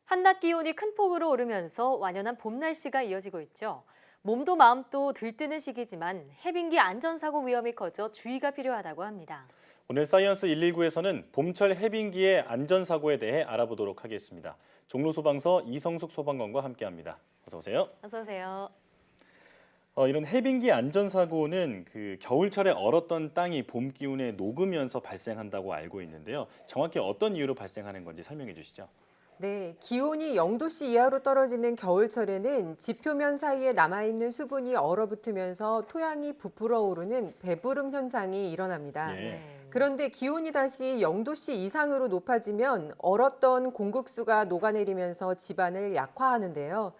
한낮 기온이 큰 폭으로 오르면서 완연한 봄 날씨가 이어지고 있죠. 몸도 마음도 들뜨는 시기지만 해빙기 안전사고 위험이 커져 주의가 필요하다고 합니다. 오늘 사이언스 119에서는 봄철 해빙기의 안전사고에 대해 알아보도록 하겠습니다. 종로소방서 이성숙 소방관과 함께합니다. 어서 오세요. 어서 오세요. 이런 해빙기 안전사고는 겨울철에 얼었던 땅이 봄 기운에 녹으면서 발생한다고 알고 있는데요. 정확히 어떤 이유로 발생하는 건지 설명해 주시죠. 네, 기온이 0도씨 이하로 떨어지는 겨울철에는 지표면 사이에 남아있는 수분이 얼어붙으면서 토양이 부풀어 오르는 배부름 현상이 일어납니다. 예. 그런데 기온이 다시 0도씨 이상으로 높아지면 얼었던 공급수가 녹아내리면서 집안을 약화하는데요.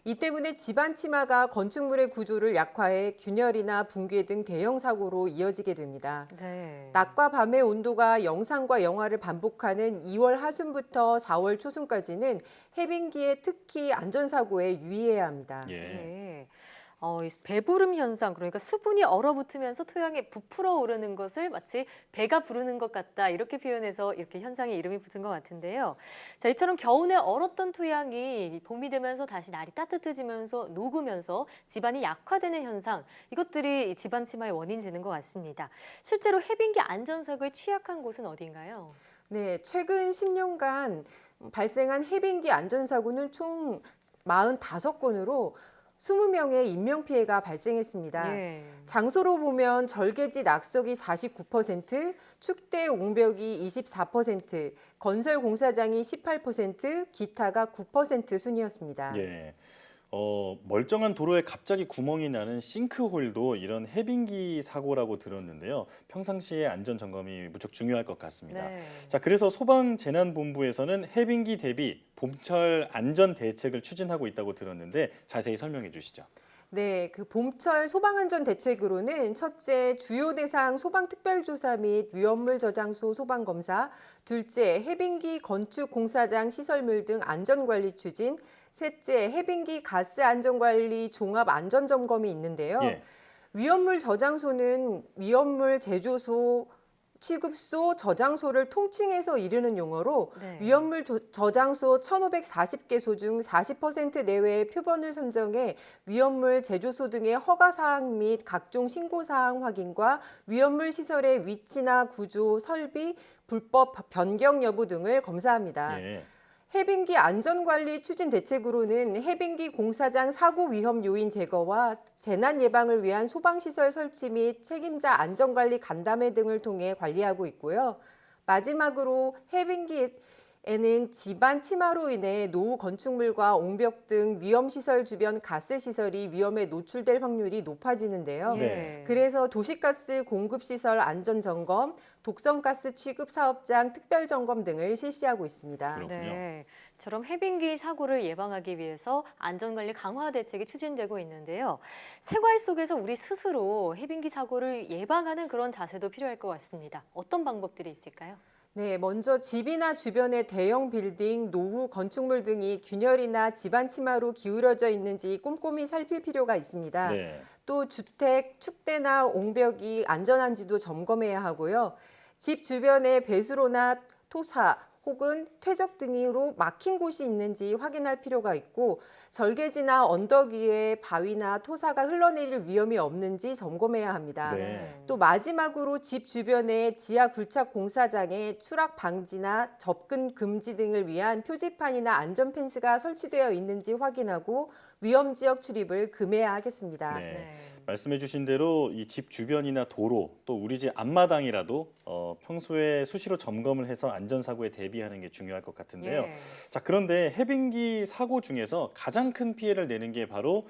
이 때문에 집안 치마가 건축물의 구조를 약화해 균열이나 붕괴 등 대형 사고로 이어지게 됩니다. 네. 낮과 밤의 온도가 영상과 영하를 반복하는 2월 하순부터 4월 초순까지는 해빙기에 특히 안전사고에 유의해야 합니다. 예. 네. 이 배부름 현상, 그러니까 수분이 얼어붙으면서 토양에 부풀어 오르는 것을 마치 배가 부르는 것 같다, 이렇게 표현해서 이렇게 현상에 이름이 붙은 것 같은데요. 자, 이처럼 겨우내 얼었던 토양이 봄이 되면서 다시 날이 따뜻해지면서 녹으면서 집안이 약화되는 현상, 이것들이 집안 치마의 원인이 되는 것 같습니다. 실제로 해빙기 안전사고에 취약한 곳은 어디인가요? 네, 최근 10년간 발생한 해빙기 안전사고는 총 45건으로 20명의 인명피해가 발생했습니다. 예. 장소로 보면 절개지 낙석이 49%, 축대 옹벽이 24%, 건설 공사장이 18%, 기타가 9% 순이었습니다. 예. 멀쩡한 도로에 갑자기 구멍이 나는 싱크홀도 이런 해빙기 사고라고 들었는데요. 평상시에 안전 점검이 무척 중요할 것 같습니다. 네. 자, 그래서 소방재난본부에서는 해빙기 대비 봄철 안전 대책을 추진하고 있다고 들었는데 자세히 설명해 주시죠. 네, 그 봄철 소방안전 대책으로는 첫째, 주요 대상 소방특별조사 및 위험물 저장소 소방검사, 둘째, 해빙기 건축 공사장 시설물 등 안전관리 추진, 셋째, 해빙기 가스 안전관리 종합 안전점검이 있는데요. 예. 위험물 저장소는 위험물 제조소, 취급소, 저장소를 통칭해서 이르는 용어로 네. 위험물 저장소 1,540개소 중 40% 내외의 표본을 선정해 위험물 제조소 등의 허가사항 및 각종 신고사항 확인과 위험물 시설의 위치나 구조, 설비, 불법 변경 여부 등을 검사합니다. 예. 해빙기 안전관리 추진 대책으로는 해빙기 공사장 사고 위험 요인 제거와 재난 예방을 위한 소방시설 설치 및 책임자 안전관리 간담회 등을 통해 관리하고 있고요. 마지막으로 해빙기에는 집안 침하로 인해 노후 건축물과 옹벽 등 위험시설 주변 가스시설이 위험에 노출될 확률이 높아지는데요. 네. 그래서 도시가스 공급시설 안전점검, 독성가스 취급 사업장 특별점검 등을 실시하고 있습니다. 그렇군요. 네, 처럼 해빙기 사고를 예방하기 위해서 안전관리 강화 대책이 추진되고 있는데요. 생활 속에서 우리 스스로 해빙기 사고를 예방하는 그런 자세도 필요할 것 같습니다. 어떤 방법들이 있을까요? 네, 먼저 집이나 주변의 대형 빌딩, 노후 건축물 등이 균열이나 집안 치마로 기울어져 있는지 꼼꼼히 살필 필요가 있습니다. 네. 또 주택, 축대나 옹벽이 안전한지도 점검해야 하고요. 집 주변에 배수로나 토사 혹은 퇴적 등으로 막힌 곳이 있는지 확인할 필요가 있고 절개지나 언덕 위에 바위나 토사가 흘러내릴 위험이 없는지 점검해야 합니다. 네. 또 마지막으로 집 주변에 지하 굴착 공사장에 추락 방지나 접근 금지 등을 위한 표지판이나 안전 펜스가 설치되어 있는지 확인하고 위험 지역 출입을 금해야 하겠습니다. 네. 네. 말씀해 주신 대로 이 집 주변이나 도로 또 우리 집 앞마당이라도 평소에 수시로 점검을 해서 안전사고에 대비하는 게 중요할 것 같은데요. 예. 자, 그런데 해빙기 사고 중에서 가장 큰 피해를 내는 게 바로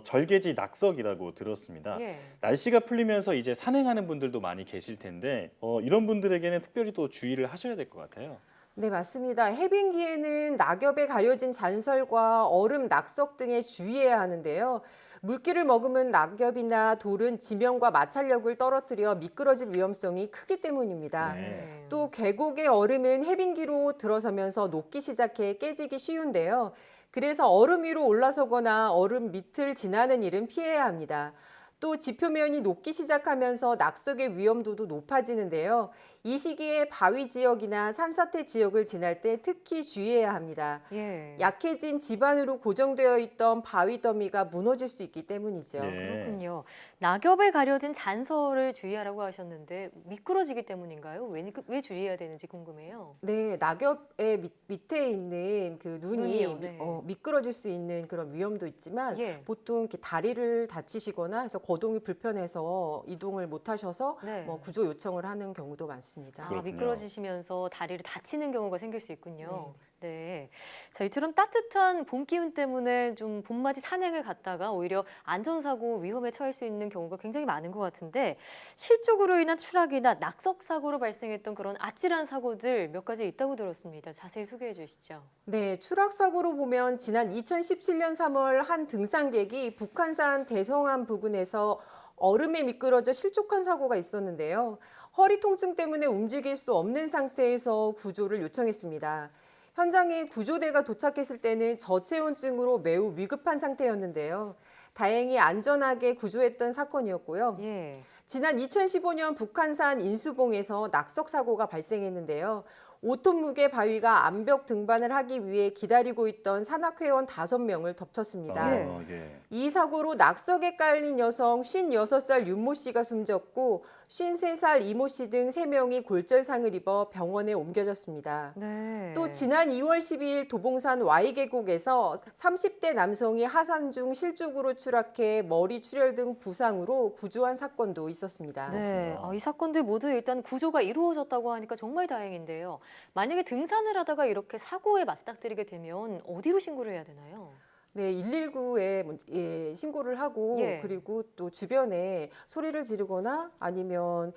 절개지 낙석이라고 들었습니다. 예. 날씨가 풀리면서 이제 산행하는 분들도 많이 계실 텐데 이런 분들에게는 특별히 또 주의를 하셔야 될 것 같아요. 네, 맞습니다. 해빙기에는 낙엽에 가려진 잔설과 얼음, 낙석 등에 주의해야 하는데요. 물기를 머금은 낙엽이나 돌은 지면과 마찰력을 떨어뜨려 미끄러질 위험성이 크기 때문입니다. 네. 또 계곡의 얼음은 해빙기로 들어서면서 녹기 시작해 깨지기 쉬운데요. 그래서 얼음 위로 올라서거나 얼음 밑을 지나는 일은 피해야 합니다. 또 지표면이 녹기 시작하면서 낙석의 위험도도 높아지는데요. 이 시기에 바위 지역이나 산사태 지역을 지날 때 특히 주의해야 합니다. 예. 약해진 지반으로 고정되어 있던 바위 더미가 무너질 수 있기 때문이죠. 네. 그렇군요. 낙엽에 가려진 잔설을 주의하라고 하셨는데 미끄러지기 때문인가요? 왜 주의해야 되는지 궁금해요. 네, 낙엽의 밑에 있는 그 눈이 눈이요, 네. 미끄러질 수 있는 그런 위험도 있지만 예. 보통 이렇게 다리를 다치시거나 해서 거동이 불편해서 이동을 못 하셔서 네. 뭐 구조 요청을 하는 경우도 많습니다. 그렇군요. 미끄러지시면서 다리를 다치는 경우가 생길 수 있군요. 네. 자, 이처럼 따뜻한 봄 기운 때문에 좀 봄맞이 산행을 갔다가 오히려 안전사고 위험에 처할 수 있는 경우가 굉장히 많은 것 같은데 실족으로 인한 추락이나 낙석 사고로 발생했던 그런 아찔한 사고들 몇 가지 있다고 들었습니다. 자세히 소개해 주시죠. 네, 추락 사고로 보면 지난 2017년 3월 한 등산객이 북한산 대성암 부근에서 얼음에 미끄러져 실족한 사고가 있었는데요. 허리 통증 때문에 움직일 수 없는 상태에서 구조를 요청했습니다. 현장에 구조대가 도착했을 때는 저체온증으로 매우 위급한 상태였는데요. 다행히 안전하게 구조했던 사건이었고요. 예. 지난 2015년 북한산 인수봉에서 낙석 사고가 발생했는데요. 5톤 무게 바위가 암벽 등반을 하기 위해 기다리고 있던 산악회원 5명을 덮쳤습니다. 예. 이 사고로 낙석에 깔린 여성 56살 윤모 씨가 숨졌고 53살 이모 씨 등 3명이 골절상을 입어 병원에 옮겨졌습니다. 네. 또 지난 2월 12일 도봉산 Y계곡에서 30대 남성이 하산 중 실족으로 추락해 머리 출혈 등 부상으로 구조한 사건도 있었습니다. 네, 그렇군요. 이 사건들 모두 일단 구조가 이루어졌다고 하니까 정말 다행인데요. 만약에 등산을 하다가 이렇게 사고에 맞닥뜨리게 되면 어디로 신고를 해야 되나요? 네, 119에 신고를 하고 예. 그리고 또 주변에 소리를 지르거나 아니면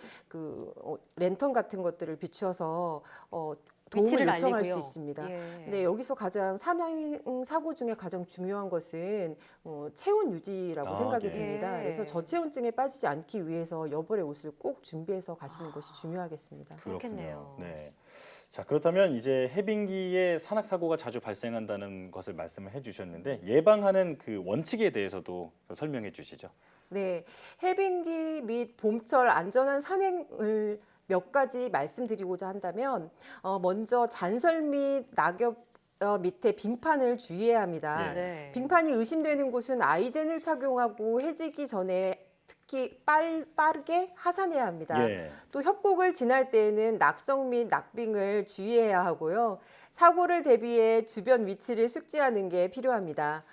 랜턴 같은 것들을 비추어서 도움을 위치를 요청할 알리고요. 수 있습니다. 예. 네, 여기서 가장 산행 사고 중에 가장 중요한 것은 체온 유지라고 생각이 예. 듭니다. 예. 그래서 저체온증에 빠지지 않기 위해서 여벌의 옷을 꼭 준비해서 가시는 것이 중요하겠습니다. 그렇겠네요. 네. 자, 그렇다면 이제 해빙기에 산악 사고가 자주 발생한다는 것을 말씀을 해주셨는데 예방하는 그 원칙에 대해서도 설명해 주시죠. 네, 해빙기 및 봄철 안전한 산행을 몇 가지 말씀드리고자 한다면 먼저 잔설 및 낙엽 밑에 빙판을 주의해야 합니다. 예. 네. 빙판이 의심되는 곳은 아이젠을 착용하고 해지기 전에 특히 빠르게 하산해야 합니다. 예. 또 협곡을 지날 때에는 낙석 및 낙빙을 주의해야 하고요. 사고를 대비해 주변 위치를 숙지하는 게 필요합니다.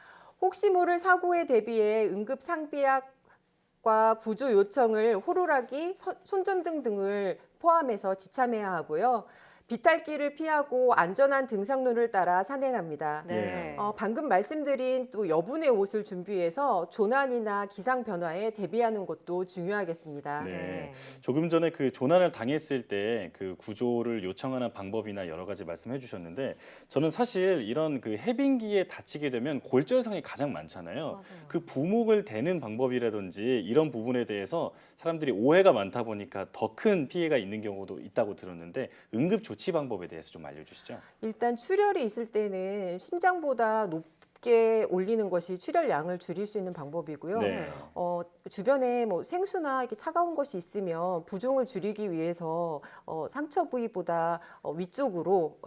혹시 모를 사고에 대비해 응급 상비약과 구조 요청을 호루라기, 손전등 등을 포함해서 지참해야 하고요. 비탈길을 피하고 안전한 등산로를 따라 산행합니다. 네. 방금 말씀드린 또 여분의 옷을 준비해서 조난이나 기상 변화에 대비하는 것도 중요하겠습니다. 네. 네. 조금 전에 그 조난을 당했을 때 그 구조를 요청하는 방법이나 여러 가지 말씀해 주셨는데 저는 사실 이런 그 해빙기에 다치게 되면 골절상이 가장 많잖아요. 맞아요. 그 부목을 대는 방법이라든지 이런 부분에 대해서 사람들이 오해가 많다 보니까 더 큰 피해가 있는 경우도 있다고 들었는데 응급 조치 방법에 대해서 좀 알려주시죠. 일단 출혈이 있을 때는 심장보다 높게 올리는 것이 출혈량을 줄일 수 있는 방법이고요. 네. 주변에 뭐 생수나 이렇게 차가운 것이 있으면 부종을 줄이기 위해서 상처 부위보다 위쪽으로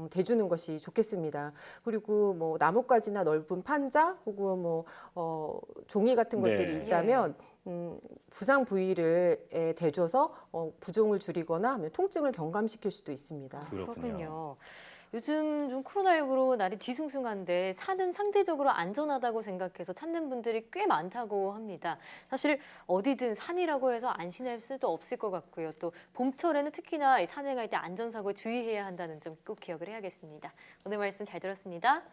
대주는 것이 좋겠습니다. 그리고 뭐 나뭇가지나 넓은 판자 혹은 뭐 종이 같은 네. 것들이 있다면 부상 부위를 대줘서 부종을 줄이거나 하면 통증을 경감시킬 수도 있습니다. 그렇군요. 요즘 좀 코로나19로 날이 뒤숭숭한데 산은 상대적으로 안전하다고 생각해서 찾는 분들이 꽤 많다고 합니다. 사실 어디든 산이라고 해서 안심할 수도 없을 것 같고요. 또 봄철에는 특히나 이 산행할 때 안전사고에 주의해야 한다는 점 꼭 기억을 해야겠습니다. 오늘 말씀 잘 들었습니다.